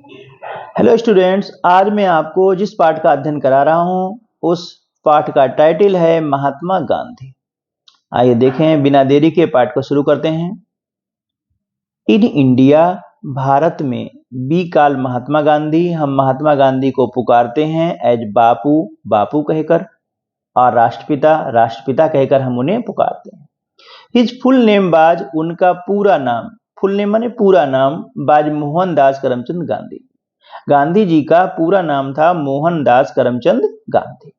Hello students, आज मैं आपको जिस पाठ का अध्ययन करा रहा हूँ उस पाठ का टाइटल है महात्मा गांधी। आइए देखें, बिना देरी के पाठ को शुरू करते हैं। इन इंडिया, भारत में बी काल महात्मा गांधी, हम महात्मा गांधी को पुकारते हैं एज बापू, बापू कहकर, और राष्ट्रपिता, राष्ट्रपिता कहकर हम उन्हें पुकारते हैं। हिज फुल नेम बाज, उनका पूरा नाम, फुल नेम माने पूरा नाम, बाज मोहनदास करमचंद गांधी। गांधी जी का पूरा नाम था Mohandas Karamchand Gandhi.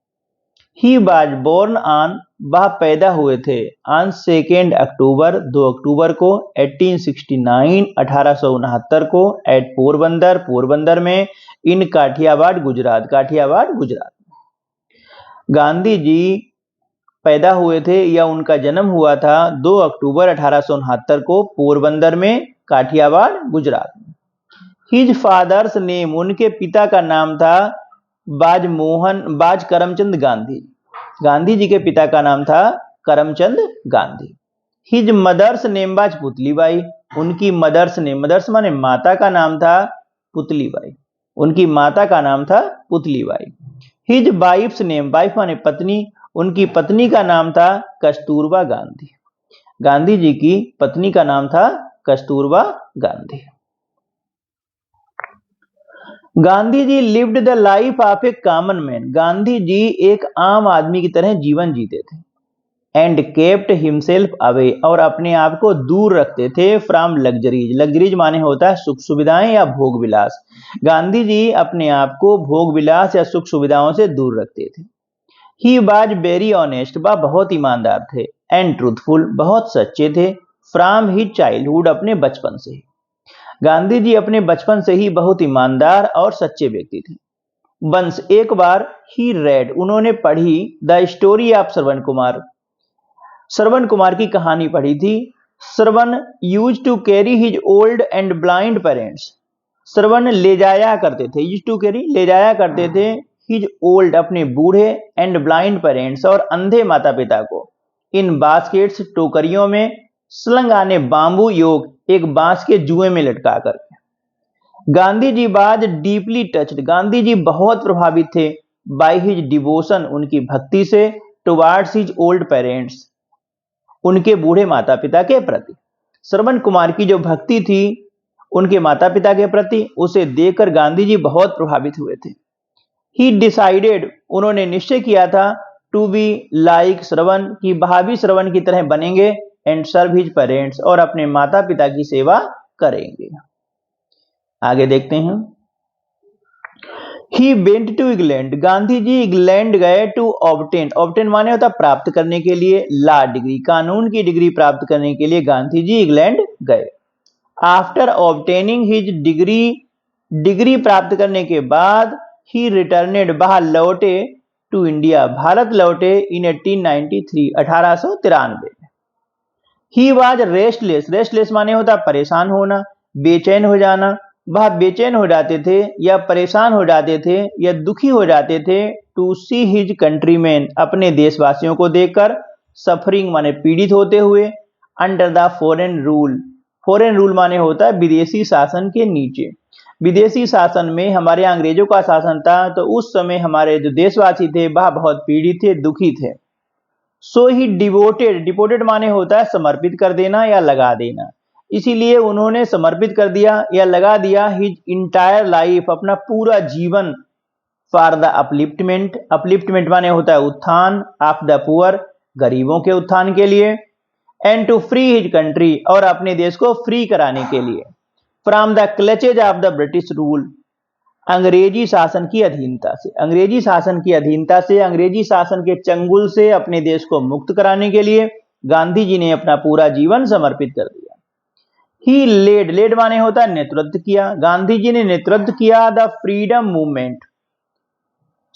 He was born on, वह पैदा हुए थे ऑन 2 अक्टूबर, 2 अक्टूबर को 1869, 1869 को एट पोरबंदर, पोरबंदर में, इन काठियावाड़ गुजरात, काठियावाड़ गुजरात। गांधी जी पैदा हुए थे या उनका जन्म हुआ था 2 अक्टूबर 1869 को पोरबंदर में, काठियावाड़ गुजरात में। हिज फादर्स नेम, उनके पिता का नाम था बाज करमचंद गांधी। गांधी जी के पिता का नाम था Karamchand Gandhi. His mother's name was Putlibai, उनकी मदर्स नेम, मदर्स माने माता का नाम था पुतलीबाई, उनकी माता का नाम था Putlibai. His wives name, wife माने पत्नी, उनकी पत्नी का नाम था कस्तूरबा गांधी। गांधी जी की पत्नी का नाम था Kasturba Gandhi. Gandhi ji lived the life of a common man, Gandhi ji एक आम आदमी की तरह जीवन जीते थे। एंड केप्ट हिमसेल्फ अवे, और अपने आप को दूर रखते थे फ्रॉम लग्जरीज, लग्जरीज माने होता है सुख सुविधाएं या भोग विलास। गांधी जी अपने आप को भोग विलास या सुख सुविधाओं से दूर रखते थे। ही वाज वेरी ऑनेस्ट, वह बहुत ईमानदार थे। एंड ट्रूथफुल, बहुत सच्चे थे। फ्रॉम हिज चाइल्डहुड, अपने बचपन से ही। गांधी जी अपने बचपन से ही बहुत ईमानदार और सच्चे व्यक्ति थे। वंस, एक बार, ही रेड, उन्होंने पढ़ी the story of Shravan Kumar, Shravan Kumar की कहानी पढ़ी थी। Shravan used to carry his old and blind parents, Shravan ले जाया करते थे, यूज टू कैरी ले जाया करते थे, हिज ओल्ड अपने बूढ़े, एंड ब्लाइंड पेरेंट्स और अंधे माता पिता को, इन बास्केट्स टोकरियों में, स्लंगाने बांबू योग, एक बांस के जुए में लटका करके। गांधी जी बाज डीपली टच्ड, गांधी जी बहुत प्रभावित थे बाय हिज डिवोशन, उनकी भक्ति से, टुवार्ड्स हिज ओल्ड पेरेंट्स, उनके बूढ़े माता पिता के प्रति। श्रवण कुमार की जो भक्ति थी उनके माता पिता के प्रति, उसे देखकर गांधी जी बहुत प्रभावित हुए थे। ही डिसाइडेड, उन्होंने निश्चय किया था, टू बी लाइक श्रवण, की भाभी श्रवण की तरह बनेंगे, एंड सर्व हिज पेरेंट्स, और अपने माता पिता की सेवा करेंगे। आगे देखते हैं। He went to England, Gandhi ji England गए टू ऑब्टेन, ऑब्टेन माने होता प्राप्त करने के लिए, लॉ डिग्री, कानून की डिग्री प्राप्त करने के लिए गांधी जी इंग्लैंड गए। After obtaining his degree, degree प्राप्त करने के बाद, ही रिटर्नेड, बाहर लौटे, टू इंडिया, भारत लौटे, इन 1893, 1893। ही वाज रेस्टलेस, रेस्टलेस माने होता परेशान होना, बेचैन हो जाना, वह बेचैन हो जाते थे या परेशान हो जाते थे या दुखी हो जाते थे, टू सी हिज कंट्रीमैन, अपने देशवासियों को देखकर, सफरिंग माने पीड़ित होते हुए, under the foreign rule, foreign rule माने होता है विदेशी शासन के नीचे। विदेशी शासन में हमारे अंग्रेजों का शासन था, तो उस समय हमारे जो देशवासी थे वह बहुत पीड़ित थे, दुखी थे। सो ही डिवोटेड, डिवोटेड माने होता है समर्पित कर देना या लगा देना, इसीलिए उन्होंने समर्पित कर दिया या लगा दिया हिज इंटायर लाइफ, अपना पूरा जीवन, फॉर द अपलिफ्टमेंट, अपलिफ्टमेंट माने होता है उत्थान, ऑफ द पुअर, गरीबों के उत्थान के लिए, and to free his country, और अपने देश को फ्री कराने के लिए, from the clutches of the British rule, अंग्रेजी शासन की अधीनता से, अंग्रेजी शासन की अधीनता से, अंग्रेजी शासन के चंगुल से अपने देश को मुक्त कराने के लिए गांधी जी ने अपना पूरा जीवन समर्पित कर दिया। ही लेड, लेड माने होता है नेतृत्व किया, गांधी जी ने नेतृत्व किया द फ्रीडम मूवमेंट,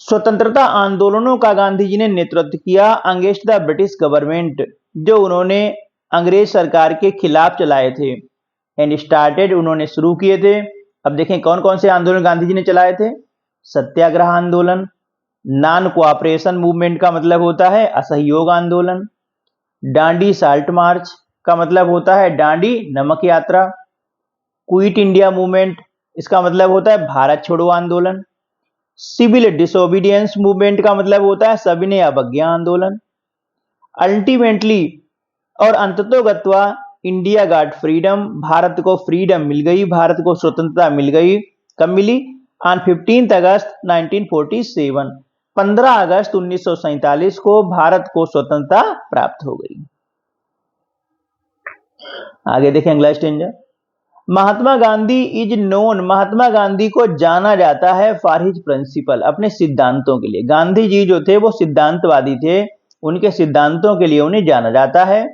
स्वतंत्रता आंदोलनों का गांधी जी ने नेतृत्व किया, अगेंस्ट द ब्रिटिश गवर्नमेंट, जो उन्होंने अंग्रेज सरकार के खिलाफ चलाए थे, एंड स्टार्टेड, उन्होंने शुरू किए थे। अब देखें कौन कौन से आंदोलन गांधी जी ने चलाए थे। सत्याग्रह आंदोलन, नॉन कोऑपरेशन मूवमेंट का मतलब होता है असहयोग आंदोलन, डांडी साल्ट मार्च का मतलब होता है डांडी नमक यात्रा, क्विट इंडिया मूवमेंट इसका मतलब होता है भारत छोड़ो आंदोलन। सिविल डिसोबीडियंस मूवमेंट का मतलब होता है सविनय अवज्ञा आंदोलन। अल्टीमेटली और अंततोगत्वा इंडिया गॉट फ्रीडम, भारत को फ्रीडम मिल गई, भारत को स्वतंत्रता मिल गई। कब मिली? ऑन 15 अगस्त 1947, 15 अगस्त 1947 को भारत को स्वतंत्रता प्राप्त हो गई। आगे देखें अगला stanza. Mahatma Gandhi is known, Mahatma Gandhi को जाना जाता है फॉर हिज प्रिंसिपल, अपने सिद्धांतों के लिए। गांधी जी जो थे वो सिद्धांतवादी थे, उनके सिद्धांतों के लिए उन्हें जाना जाता है।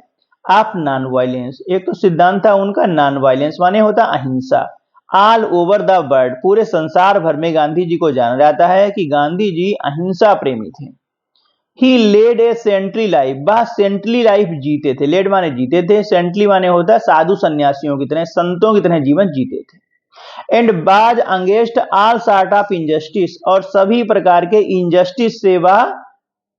ऑफ नॉन वायलेंस, एक तो सिद्धांत था उनका नॉन वायलेंस माने होता अहिंसा। ऑल ओवर द वर्ल्ड, पूरे संसार भर में गांधी जी को जाना जाता है कि गांधी जी अहिंसा प्रेमी थे। ही लेड ए सेंट्री लाइफ, वह सेंट्री लाइफ जीते थे। लेड माने जीते थे, सेंट्री माने होता है साधु सन्यासियों की तरह, संतों की तरह जीवन जीते थे। एंड बाज against all sort of injustice, और सभी प्रकार के इनजस्टिस से वह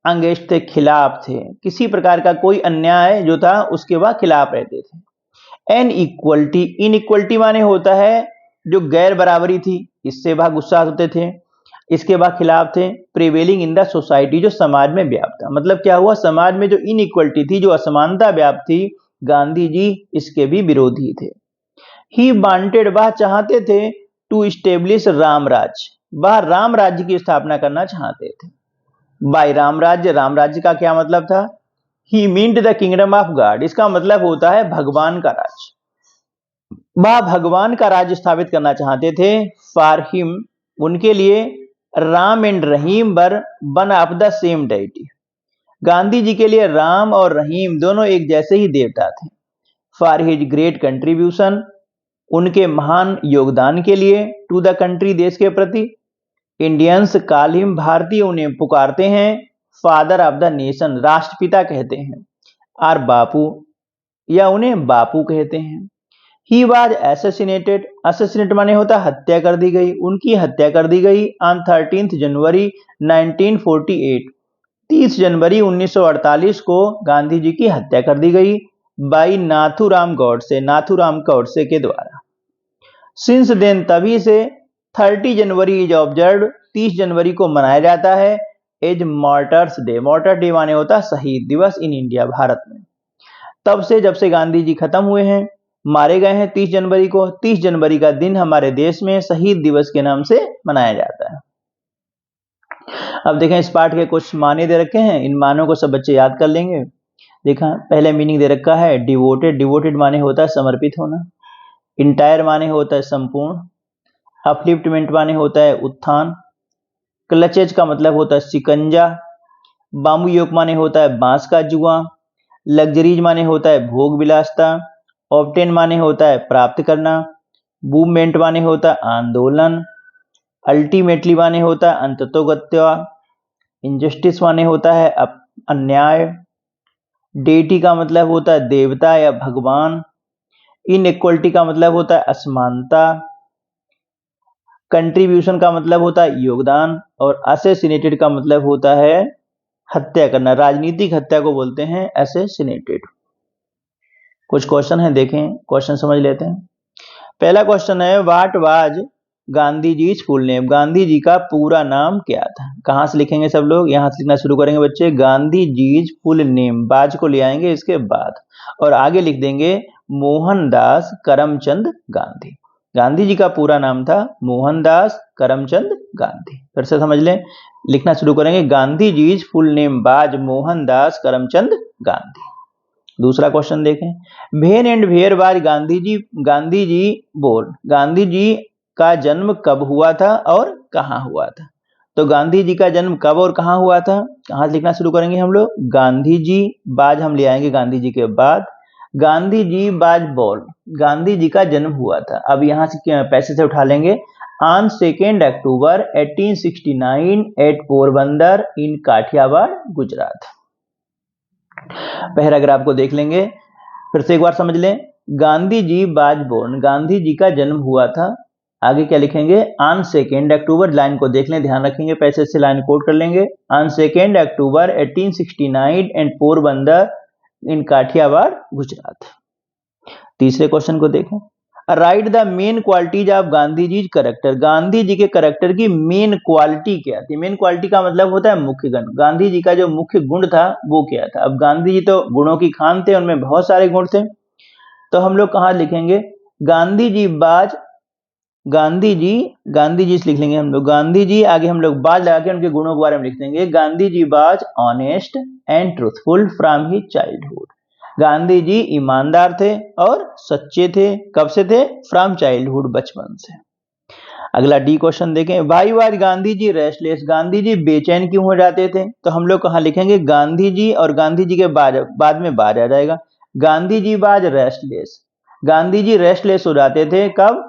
अगेंस्ट थे, खिलाफ थे। किसी प्रकार का कोई अन्याय जो था उसके वह खिलाफ रहते थे। एन इक्वलिटी, इनइक्वलिटी माने होता है जो गैर बराबरी थी, इससे वह गुस्सा होते थे, इसके बाद खिलाफ थे। प्रिवेलिंग इन द सोसाइटी, जो समाज में व्याप्त था। मतलब क्या हुआ, समाज में जो इनइक्वलिटी थी, जो असमानता व्याप्त थी, गांधी जी इसके भी विरोधी थे। ही वांटेड, वह चाहते थे, टू स्टेब्लिश राम राज्य, वह राम राज्य की स्थापना करना चाहते थे। बाय राम राज्य, राम राज्य का क्या मतलब था? He meant the kingdom of God, इसका मतलब होता है भगवान का राज्य। वह भगवान का राज्य स्थापित करना चाहते थे। फॉर हिम, उनके लिए Ram and Rahim were one of the same deity, Gandhi ji के लिए राम और रहीम दोनों एक जैसे ही देवता थे। फॉर हिज ग्रेट कंट्रीब्यूशन, उनके महान योगदान के लिए, टू द कंट्री, देश के प्रति। इंडियंस कॉल हिम, भारतीय उन्हें पुकारते हैं, फादर ऑफ द नेशन, राष्ट्रपिता कहते हैं, और बापू, या उन्हें बापू कहते हैं। ही वॉज एसेसिनेटेड, एसेसिनेट माने होता हत्या कर दी गई, उनकी हत्या कर दी गई ऑन 13 जनवरी 1948, 30 जनवरी 1948 को गांधी जी की हत्या कर दी गई बाई नाथूराम गॉडसे, नाथूराम गॉडसे के द्वारा। सिंस देन, तभी से 30 जनवरी इज ऑब्जर्व, 30 जनवरी को मनाया जाता है as martyrs day, martyr day माने होता शहीद दिवस इन इंडिया, भारत में। तब से, जब से गांधी जी खत्म हुए हैं, मारे गए हैं 30 जनवरी को, 30 जनवरी का दिन हमारे देश में शहीद दिवस के नाम से मनाया जाता है। अब देखें इस पाठ के कुछ माने दे रखे हैं, इन मानों को सब बच्चे याद कर लेंगे। देखा पहले मीनिंग दे रखा है डिवोटेड, डिवोटेड माने होता है समर्पित होना। इंटायर माने होता है संपूर्ण। अपलिफ्टमेंट माने होता है उत्थान। क्लचेज का मतलब होता है शिकंजा। बाम्बू योग माने होता है बांस का जुआ। लग्जरीज माने होता है भोग विलासता। ऑब्टेन माने होता है प्राप्त करना। मूवमेंट माने होता है आंदोलन। अल्टीमेटली माने होता है अंततोगत्या। इनजस्टिस माने होता है अन्याय। डेटी का मतलब होता है देवता या भगवान। इनइक्वलिटी का मतलब होता है असमानता। कंट्रीब्यूशन का मतलब होता है योगदान। और असैसिनेटेड का मतलब होता है हत्या करना, राजनीतिक हत्या को बोलते हैं असैसिनेटेड। कुछ क्वेश्चन है, देखें क्वेश्चन समझ लेते हैं। पहला क्वेश्चन है what was Gandhi ji full name, Gandhi ji का पूरा नाम क्या था? कहां से लिखेंगे सब लोग? यहां से लिखना शुरू करेंगे बच्चे। गांधी जी फुल नेम, बाज को ले आएंगे इसके बाद, और आगे लिख देंगे मोहनदास करमचंद गांधी। गांधी जी का पूरा नाम था मोहनदास करमचंद गांधी। फिर से समझ लें, लिखना शुरू करेंगे गांधी जी फुल नेम बाज मोहनदास करमचंद गांधी। दूसरा क्वेश्चन देखें, when and where was Gandhi ji born, Gandhi ji का जन्म कब हुआ था और कहां हुआ था? तो गांधी जी का जन्म कब और कहां हुआ था? कहां से लिखना शुरू करेंगे हम लोग? गांधी जी, बाज हम ले आएंगे गांधी जी के बाद। गांधी जी बाज बोर्न, गांधी जी का जन्म हुआ था। अब यहां से पैसे से उठा लेंगे। On 2 October 1869 at Porbandar in Kathiawar Gujarat. Paragraph को देख लेंगे, फिर से एक बार समझ लें। गांधी जी बाज बोर्न, गांधी जी का जन्म हुआ था। आगे क्या लिखेंगे? ऑन 2 अक्टूबर, लाइन को देख लें, ध्यान रखेंगे, पैसे से लाइन कोट कर लेंगे। On 2 October 1869 and Porbandar in Kathiawar Gujarat. तीसरे क्वेश्चन को देखें, write the main qualities of Gandhi ji character. Gandhi ji के करेक्टर की मेन क्वालिटी क्या थी? मेन क्वालिटी का मतलब होता है मुख्य गुण। गांधी जी का जो मुख्य गुण था वो क्या था? अब गांधी जी तो गुणों की खान थे, उनमें बहुत सारे गुण थे। तो हम लोग कहाँ लिखेंगे? गांधी जी बाज, गांधी जी से लिख लेंगे हम लोग। गांधी जी आगे हम लोग बाज लगा के उनके गुणों के बारे में लिख देंगे। Gandhi ji was honest and truthful from his childhood. Gandhi ji ईमानदार थे और सच्चे थे। कब से थे? फ्रॉम चाइल्डहुड, बचपन से। अगला डी क्वेश्चन देखें। Why was Gandhi ji restless? Gandhi ji बेचैन क्यों हो जाते थे? तो हम लोग कहाँ लिखेंगे? गांधी जी और गांधी जी के बाद में बाज आ जाएगा। Gandhi ji was restless. Gandhi ji restless हो जाते थे कब?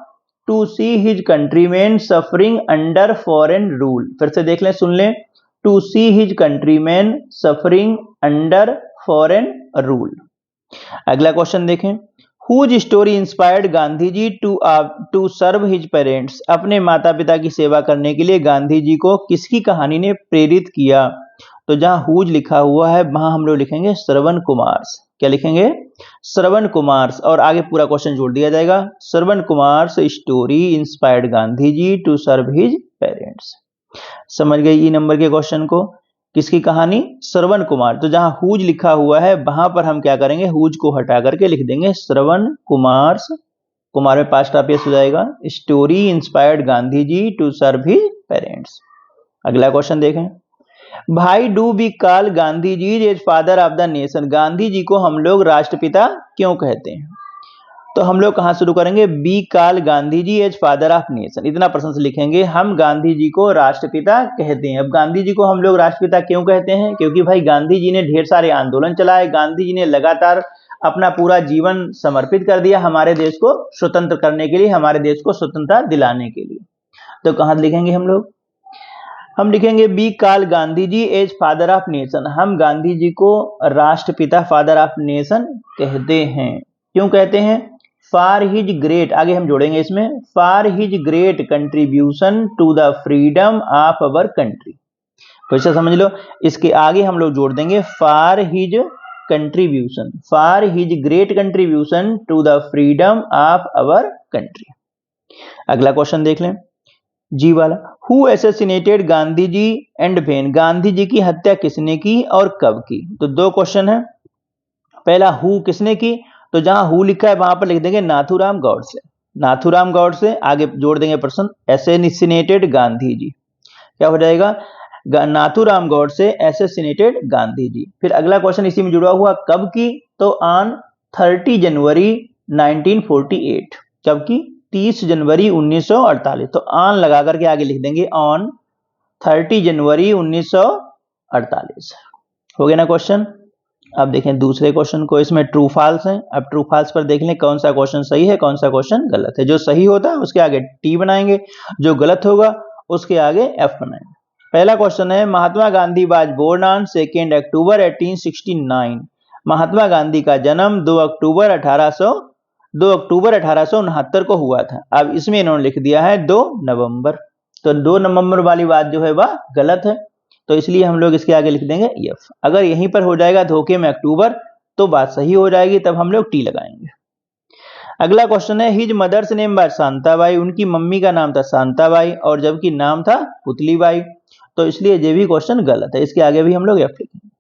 To see his countryman suffering under foreign rule. फिर से देख लें, सुन लें। To see his countryman suffering under foreign rule. अगला क्वेश्चन देखें। Whose story inspired Gandhi ji to serve his parents? अपने माता पिता की सेवा करने के लिए गांधी जी को किसकी कहानी ने प्रेरित किया? तो जहां हुज लिखा हुआ है वहां हम लोग लिखेंगे श्रवण कुमार। क्या लिखेंगे? श्रवण कुमार। और आगे पूरा क्वेश्चन जोड़ दिया जाएगा। Shravan Kumar story inspired Gandhi ji to serve his parents. समझ गए ई नंबर के क्वेश्चन को? किसकी कहानी? श्रवण कुमार। तो जहां हुज लिखा हुआ है वहां पर हम क्या करेंगे? हुज को हटा करके लिख देंगे श्रवण कुमार। कुमार में पास्ट ऑफ हो जाएगा। Story inspired Gandhi ji to serve his parents. अगला क्वेश्चन देखें। Why do we call Gandhi ji as father of the nation? Gandhi ji को हम लोग राष्ट्रपिता क्यों कहते हैं? तो हम लोग कहां शुरू करेंगे? बी काल Gandhi ji as father of nation. इतना प्रश्न से लिखेंगे। हम गांधी जी को राष्ट्रपिता कहते हैं। अब गांधी जी को हम लोग राष्ट्रपिता क्यों कहते हैं? क्योंकि भाई गांधी जी ने ढेर सारे आंदोलन चलाए। गांधी जी ने लगातार अपना पूरा जीवन समर्पित कर दिया हमारे देश को स्वतंत्र करने के लिए, हमारे देश को स्वतंत्रता दिलाने के लिए। तो कहां लिखेंगे हम लोग? हम लिखेंगे बी काल Gandhi ji as father of nation. हम गांधी जी को राष्ट्रपिता, फादर ऑफ नेशन कहते हैं। क्यों कहते हैं? फॉर हिज ग्रेट, आगे हम जोड़ेंगे इसमें, for his great contribution to the freedom of our country. तो इसे समझ लो। इसके आगे हम लोग जोड़ देंगे for his contribution, for his great contribution to the freedom of our country. अगला क्वेश्चन देख लें, जी वाला। Who assassinated Gandhi ji and when? Gandhi ji की हत्या किसने की और कब की? तो दो क्वेश्चन है। पहला हु किसने की? तो जहां हु लिखा है वहां पर लिख देंगे नाथूराम गॉडसे। नाथूराम गॉडसे आगे जोड़ देंगे प्रश्न असैसिनेटेड गांधी जी। क्या हो जाएगा? नाथूराम गॉडसे असैसिनेटेड गांधी जी। फिर अगला क्वेश्चन इसी में जुड़ा हुआ, कब की? तो ऑन 30 जनवरी 1948। कब की? 30 जनवरी 1948। तो ऑन लगा करके आगे लिख देंगे ऑन 30 जनवरी 1948। हो गया ना क्वेश्चन? अब देखें दूसरे क्वेश्चन को। इसमें ट्रू फॉल्स है। अब ट्रू फॉल्स पर देख लें कौन सा क्वेश्चन सही है, कौन सा क्वेश्चन गलत है। जो सही होता है उसके आगे टी बनाएंगे, जो गलत होगा उसके आगे एफ बनाएंगे। पहला क्वेश्चन है, Mahatma Gandhi was born on 2 October 1869। Mahatma Gandhi का जन्म 2 अक्टूबर 1869 को हुआ था। अब इसमें इन्होंने लिख दिया है 2 नवंबर। तो 2 नवंबर वाली बात जो है वह गलत है। तो इसलिए हम लोग इसके आगे लिख देंगे एफ। अगर यहीं पर हो जाएगा धोखे में अक्टूबर तो बात सही हो जाएगी, तब हम लोग टी लगाएंगे। अगला क्वेश्चन है, his mother's name was Shantabai. उनकी मम्मी का नाम था शांताबाई और जबकि नाम था पुतलीबाई। तो इसलिए ये भी क्वेश्चन गलत है। इसके आगे भी हम लोग एफ लिखेंगे।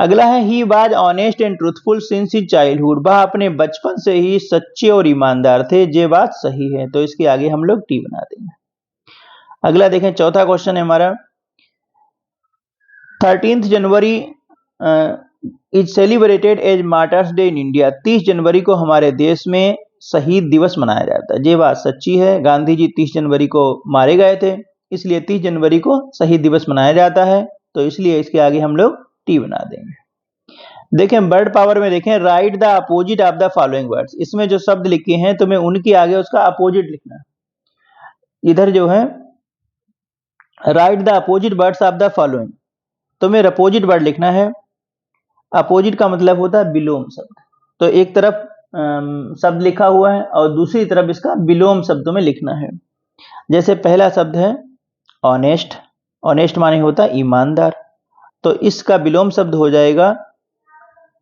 अगला है, he was honest and truthful since his childhood. वह अपने बचपन से ही सच्चे और ईमानदार थे। ये बात सही है। तो इसके आगे हम लोग टी बना देंगे। अगला देखें, चौथा क्वेश्चन है हमारा, 13 January is celebrated as martyrs day in India. 30 जनवरी को हमारे देश में शहीद दिवस मनाया जाता है। ये बात सच्ची है। गांधी जी 30 जनवरी को मारे गए थे, इसलिए 30 जनवरी को शहीद दिवस मनाया जाता है। तो इसलिए इसके आगे हम लोग टी बना देंगे। देखें वर्ड पावर में देखें, write the opposite of the following words. इसमें जो शब्द लिखे हैं तुम्हें उनके आगे उसका अपोजिट लिखना है। इधर जो है right the opposite words of the following, तुम्हें अपोजिट वर्ड लिखना है। अपोजिट का मतलब होता है विलोम शब्द। तो एक तरफ शब्द लिखा हुआ है और दूसरी तरफ इसका विलोम शब्दों में लिखना है। जैसे पहला शब्द है ऑनेस्ट। ऑनेस्ट माने होता है ईमानदार। तो इसका विलोम शब्द हो जाएगा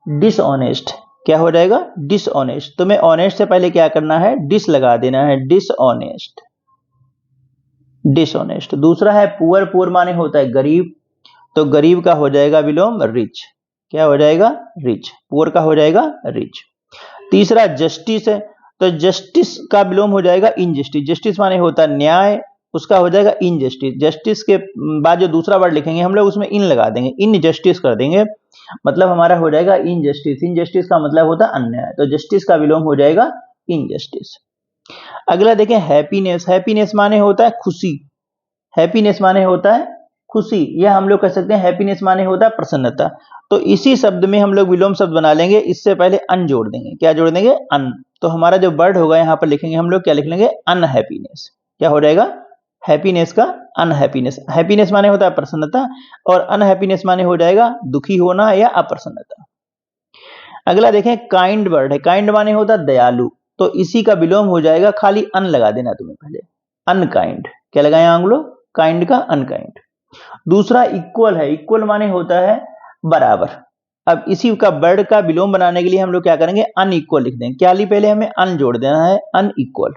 डिसऑनेस्ट। क्या हो जाएगा? डिसऑनेस्ट। तुम्हें ऑनेस्ट से पहले क्या करना है? डिस लगा देना है, डिसऑनेस्ट, डिसऑनेस्ट। दूसरा है पुअर, पुअर माने होता है गरीब, तो गरीब का हो जाएगा विलोम रिच। क्या हो जाएगा? रिच। पुअर का हो जाएगा रिच। तीसरा जस्टिस है, तो जस्टिस का विलोम हो जाएगा इनजस्टिस। जस्टिस माने होता है न्याय, उसका हो जाएगा इनजस्टिस। जस्टिस के बाद जो दूसरा वर्ड लिखेंगे हम लोग उसमें इन लगा देंगे, इनजस्टिस कर देंगे, मतलब हमारा हो जाएगा इनजस्टिस। इनजस्टिस का मतलब होता है अन्याय, तो जस्टिस का विलोम हो जाएगा इनजस्टिस। अगला देखें हैप्पीनेस। हैप्पीनेस माने होता है खुशी, हैप्पीनेस माने होता है खुशी, यह हम लोग कह सकते हैं हैप्पीनेस माने होता है प्रसन्नता। तो इसी शब्द में हम लोग विलोम शब्द बना लेंगे, इससे पहले अन जोड़ देंगे। क्या जोड़ देंगे? अन। तो हमारा जो वर्ड होगा यहाँ पर लिखेंगे हम लोग, क्या लिख लेंगे? अनहैप्पीनेस। क्या हो जाएगा? हैप्पीनेस का अनहैप्पीनेस। हैप्पीनेस माने होता है प्रसन्नता, और अनहैप्पीनेस माने हो जाएगा दुखी होना या अप्रसन्नता। अगला देखें काइंड वर्ड है, काइंड माने होता है दयालु, तो इसी का विलोम हो जाएगा, खाली अन लगा देना तुम्हें पहले, अनकाइंड। क्या लगाए हम लोग? काइंड का अनकाइंड। दूसरा इक्वल है, इक्वल माने होता है बराबर। अब इसी का वर्ड का विलोम बनाने के लिए हम लोग क्या करेंगे? अनइक्वल लिख देंगे। क्या ली? पहले हमें अन जोड़ देना है, अनइक्वल।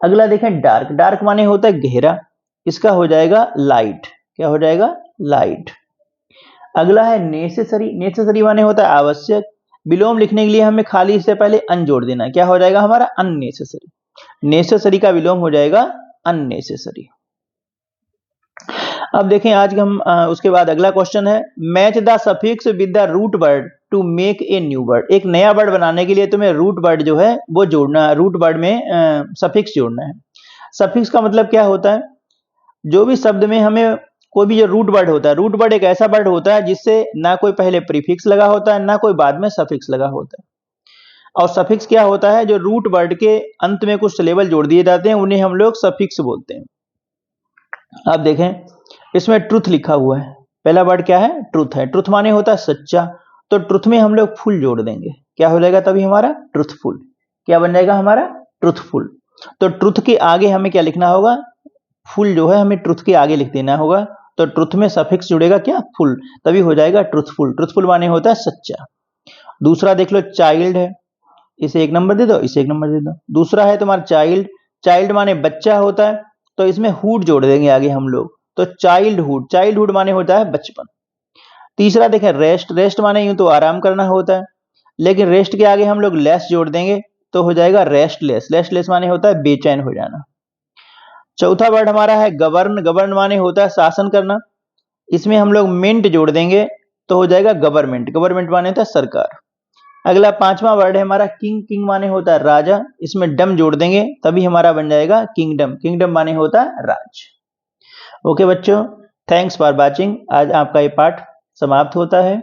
अगला देखें डार्क, डार्क माने होता है गहरा, इसका हो जाएगा लाइट। क्या हो जाएगा? लाइट। अगला है नेसेसरी, नेसेसरी माने होता है आवश्यक, विलोम लिखने के लिए हमें खाली इससे पहले अन जोड़ देना है। क्या हो जाएगा हमारा? अननेसेसरी। नेसेसरी का विलोम हो जाएगा अननेसेसरी। अब देखें आज हम उसके बाद अगला क्वेश्चन है, match the suffix with the root word to make a new word. एक नया वर्ड बनाने के लिए तुम्हें रूट वर्ड जो है वो जोड़ना है, रूट वर्ड में सफिक्स जोड़ना है। सफिक्स का मतलब क्या होता है? जो भी शब्द में हमें कोई भी जो रूट वर्ड होता है, रूट वर्ड एक ऐसा वर्ड होता है जिससे ना कोई पहले प्रीफिक्स लगा होता है, ना कोई बाद में सफिक्स लगा होता है। और सफिक्स क्या होता है? जो रूट वर्ड के अंत में कुछ सिलेबल जोड़ दिए जाते हैं उन्हें हम लोग सफिक्स बोलते हैं। अब देखें इसमें ट्रुथ लिखा हुआ है, पहला वर्ड क्या है? ट्रुथ है। ट्रुथ माने होता है सच्चा, तो ट्रुथ में हम लोग फुल जोड़ देंगे। क्या हो जाएगा तभी हमारा? ट्रुथफुल। क्या बन जाएगा हमारा? ट्रुथफुल। तो ट्रुथ के आगे हमें क्या लिखना होगा? फुल जो है हमें ट्रुथ के आगे लिख देना होगा, तो ट्रुथ में सफिक्स जुड़ेगा क्या? फुल, तभी हो जाएगा ट्रुथफुल। ट्रुथफुल माने होता है सच्चा। दूसरा देख लो चाइल्ड है, इसे 1 नंबर दे दो, इसे 1 नंबर दे दो। दूसरा है तुम्हारा चाइल्ड, चाइल्ड माने बच्चा होता है, तो इसमें हुड जोड़ देंगे आगे हम लोग, तो चाइल्डहुड। चाइल्डहुड माने होता है बचपन। तीसरा देखें रेस्ट, रेस्ट माने यूं तो आराम करना होता है, लेकिन रेस्ट के आगे हम लोग लेस जोड़ देंगे तो हो जाएगा रेस्टलेस। रेस्टलेस माने होता है बेचैन हो जाना। चौथा वर्ड हमारा है गवर्न, गवर्न माने होता है शासन करना, इसमें हम लोग मेंट जोड़ देंगे तो हो जाएगा गवर्नमेंट। गवर्नमेंट माने होता है सरकार। अगला पांचवा वर्ड है हमारा किंग, किंग माने होता है राजा, इसमें डम जोड़ देंगे तभी हमारा बन जाएगा किंगडम। किंगडम माने होता है राज। ओके बच्चों, थैंक्स फॉर वॉचिंग। आज आपका ये पाठ समाप्त होता है।